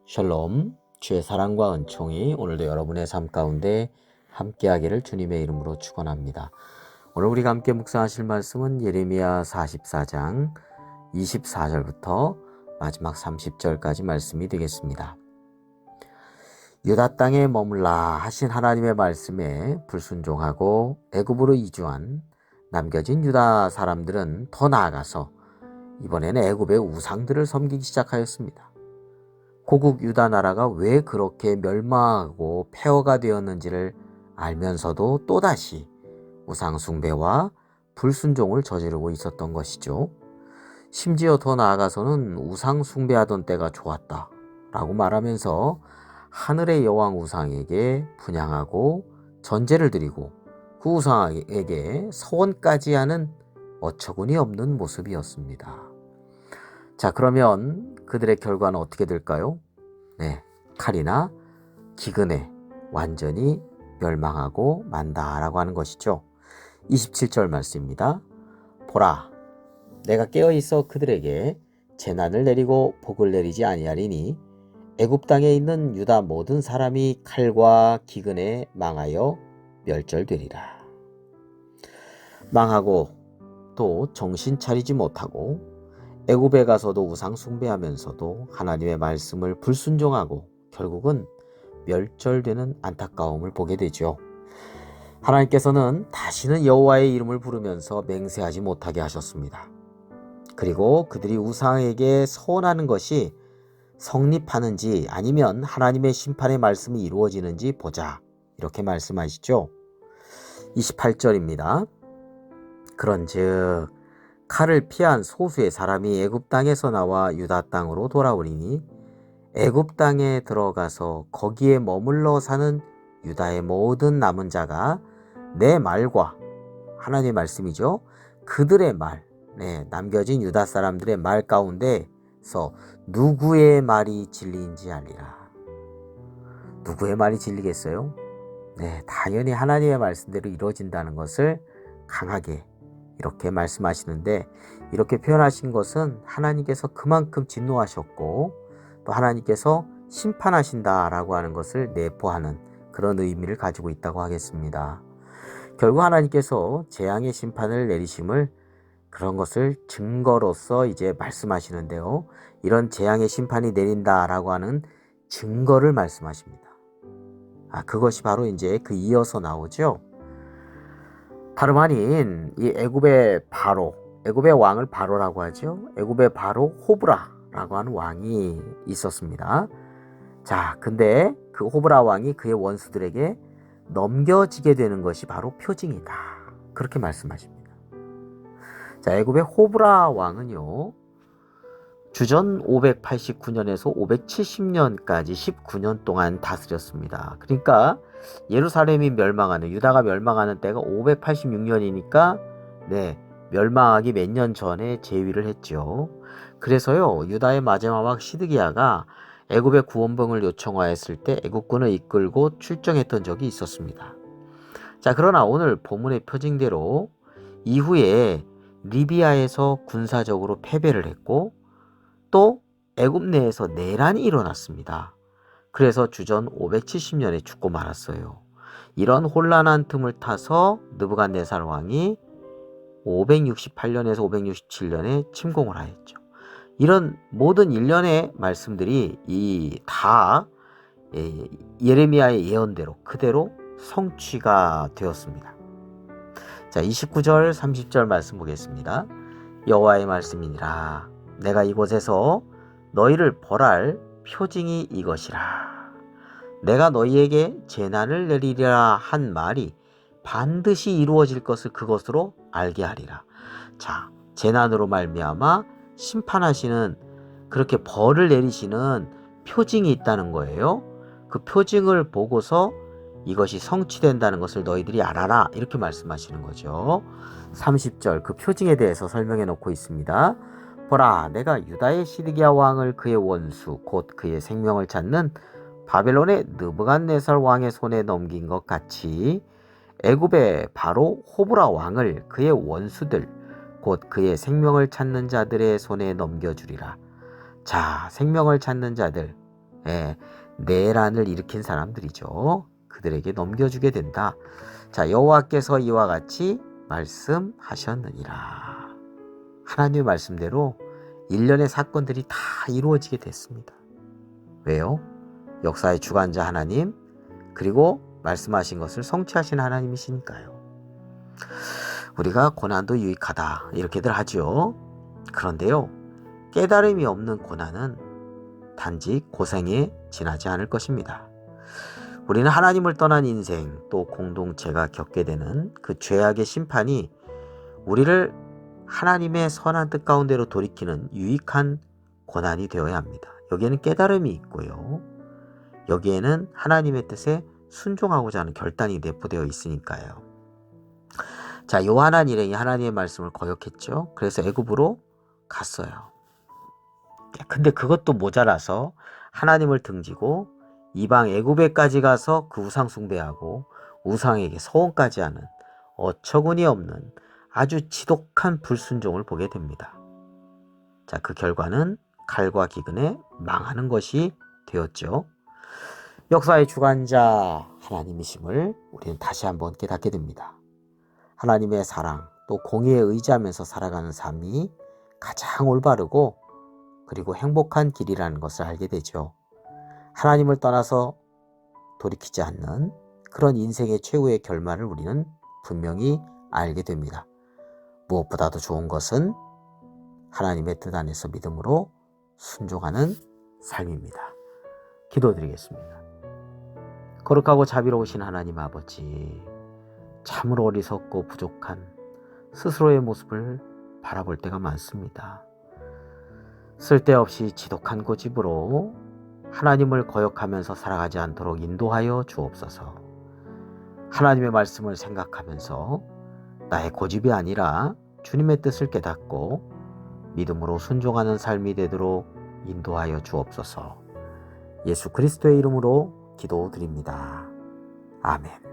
샬롬, 주의 사랑과 은총이 오늘도 여러분의 삶 가운데 함께하기를 주님의 이름으로 축원합니다. 오늘 우리가 함께 묵상하실 말씀은 예레미야 44장 24절부터 마지막 30절까지 말씀이 되겠습니다. 유다 땅에 머물라 하신 하나님의 말씀에 불순종하고 애굽으로 이주한 남겨진 유다 사람들은 더 나아가서 이번에는 애굽의 우상들을 섬기기 시작하였습니다. 고국 유다 나라가 왜 그렇게 멸망하고 폐허가 되었는지를 알면서도 또다시 우상 숭배와 불순종을 저지르고 있었던 것이죠. 심지어 더 나아가서는 우상 숭배하던 때가 좋았다 라고 말하면서 하늘의 여왕 우상에게 분향하고 전제를 드리고 그 우상에게 서원까지 하는 어처구니 없는 모습이었습니다. 자, 그러면 그들의 결과는 어떻게 될까요? 네, 칼이나 기근에 완전히 멸망하고 만다라고 하는 것이죠. 27절 말씀입니다. 보라, 내가 깨어있어 그들에게 재난을 내리고 복을 내리지 아니하리니 애굽 땅에 있는 유다 모든 사람이 칼과 기근에 망하여 멸절되리라. 망하고 또 정신 차리지 못하고 애굽에 가서도 우상 숭배하면서도 하나님의 말씀을 불순종하고 결국은 멸절되는 안타까움을 보게 되죠. 하나님께서는 다시는 여호와의 이름을 부르면서 맹세하지 못하게 하셨습니다. 그리고 그들이 우상에게 서원하는 것이 성립하는지 아니면 하나님의 심판의 말씀이 이루어지는지 보자, 이렇게 말씀하시죠. 28절입니다. 그런즉 칼을 피한 소수의 사람이 애굽 땅에서 나와 유다 땅으로 돌아오리니 애굽 땅에 들어가서 거기에 머물러 사는 유다의 모든 남은 자가 내 말과 하나님의 말씀이죠. 그들의 말, 남겨진 유다 사람들의 말 가운데서 누구의 말이 진리인지 알리라. 누구의 말이 진리겠어요? 당연히 하나님의 말씀대로 이루어진다는 것을 강하게 이렇게 말씀하시는데, 이렇게 표현하신 것은 하나님께서 그만큼 진노하셨고 또 하나님께서 심판하신다라고 하는 것을 내포하는 그런 의미를 가지고 있다고 하겠습니다. 결국 하나님께서 재앙의 심판을 내리심을 그런 것을 증거로서 이제 말씀하시는데요. 이런 재앙의 심판이 내린다라고 하는 증거를 말씀하십니다. 그것이 바로 이제 그 이어서 나오죠. 다름 아닌 이 애굽의 바로, 애굽의 왕을 바로라고 하죠. 애굽의 바로 호브라라고 하는 왕이 있었습니다. 자, 근데 그 호브라 왕이 그의 원수들에게 넘겨지게 되는 것이 바로 표징이다, 그렇게 말씀하십니다. 자, 애굽의 호브라 왕은요, 주전 589년에서 570년까지 19년 동안 다스렸습니다. 그러니까 예루살렘이 멸망하는, 유다가 멸망하는 때가 586년이니까 멸망하기 몇 년 전에 재위를 했죠. 그래서요, 유다의 마지막 왕 시드기야가 애굽의 구원병을 요청하였을 때 애국군을 이끌고 출정했던 적이 있었습니다. 자, 그러나 오늘 본문의 표징대로 이후에 리비아에서 군사적으로 패배를 했고 또 애굽 내에서 내란이 일어났습니다. 그래서 주전 570년에 죽고 말았어요. 이런 혼란한 틈을 타서 느부갓네살 왕이 568년에서 567년에 침공을 하였죠. 이런 모든 일련의 말씀들이 다 예레미야의 예언대로 그대로 성취가 되었습니다. 자, 29절 30절 말씀 보겠습니다. 여호와의 말씀이니라. 내가 이곳에서 너희를 벌할 표징이 이것이라. 내가 너희에게 재난을 내리리라 한 말이 반드시 이루어질 것을 그것으로 알게 하리라. 자, 재난으로 말미암아 심판하시는, 그렇게 벌을 내리시는 표징이 있다는 거예요. 그 표징을 보고서 이것이 성취된다는 것을 너희들이 알아라, 이렇게 말씀하시는 거죠. 30절 그 표징에 대해서 설명해 놓고 있습니다. 보라, 내가 유다의 시드기야 왕을 그의 원수 곧 그의 생명을 찾는 바벨론의 느부갓네살 왕의 손에 넘긴 것 같이 애굽의 바로 호브라 왕을 그의 원수들 곧 그의 생명을 찾는 자들의 손에 넘겨주리라. 자, 생명을 찾는 자들, 예, 내란을 일으킨 사람들이죠. 그들에게 넘겨주게 된다. 자, 여호와께서 이와 같이 말씀하셨느니라. 하나님의 말씀대로 일련의 사건들이 다 이루어지게 됐습니다. 왜요? 역사의 주관자 하나님, 그리고 말씀하신 것을 성취하신 하나님이시니까요. 우리가 고난도 유익하다 이렇게들 하죠. 그런데요, 깨달음이 없는 고난은 단지 고생에 지나지 않을 것입니다. 우리는 하나님을 떠난 인생, 또 공동체가 겪게 되는 그 죄악의 심판이 우리를 하나님의 선한 뜻 가운데로 돌이키는 유익한 고난이 되어야 합니다. 여기에는 깨달음이 있고요. 여기에는 하나님의 뜻에 순종하고자 하는 결단이 내포되어 있으니까요. 자, 요한한 일행이 하나님의 말씀을 거역했죠. 그래서 애굽으로 갔어요. 근데 그것도 모자라서 하나님을 등지고 이방 애굽에까지 가서 그 우상 숭배하고 우상에게 서원까지 하는 어처구니 없는 아주 지독한 불순종을 보게 됩니다. 자, 그 결과는 칼과 기근에 망하는 것이 되었죠. 역사의 주관자 하나님이심을 우리는 다시 한번 깨닫게 됩니다. 하나님의 사랑, 또 공의에 의지하면서 살아가는 삶이 가장 올바르고 그리고 행복한 길이라는 것을 알게 되죠. 하나님을 떠나서 돌이키지 않는 그런 인생의 최후의 결말을 우리는 분명히 알게 됩니다. 무엇보다도 좋은 것은 하나님의 뜻 안에서 믿음으로 순종하는 삶입니다. 기도드리겠습니다. 거룩하고 자비로우신 하나님 아버지, 참으로 어리석고 부족한 스스로의 모습을 바라볼 때가 많습니다. 쓸데없이 지독한 고집으로 하나님을 거역하면서 살아가지 않도록 인도하여 주옵소서. 하나님의 말씀을 생각하면서 나의 고집이 아니라 주님의 뜻을 깨닫고 믿음으로 순종하는 삶이 되도록 인도하여 주옵소서. 예수 그리스도의 이름으로 기도드립니다. 아멘.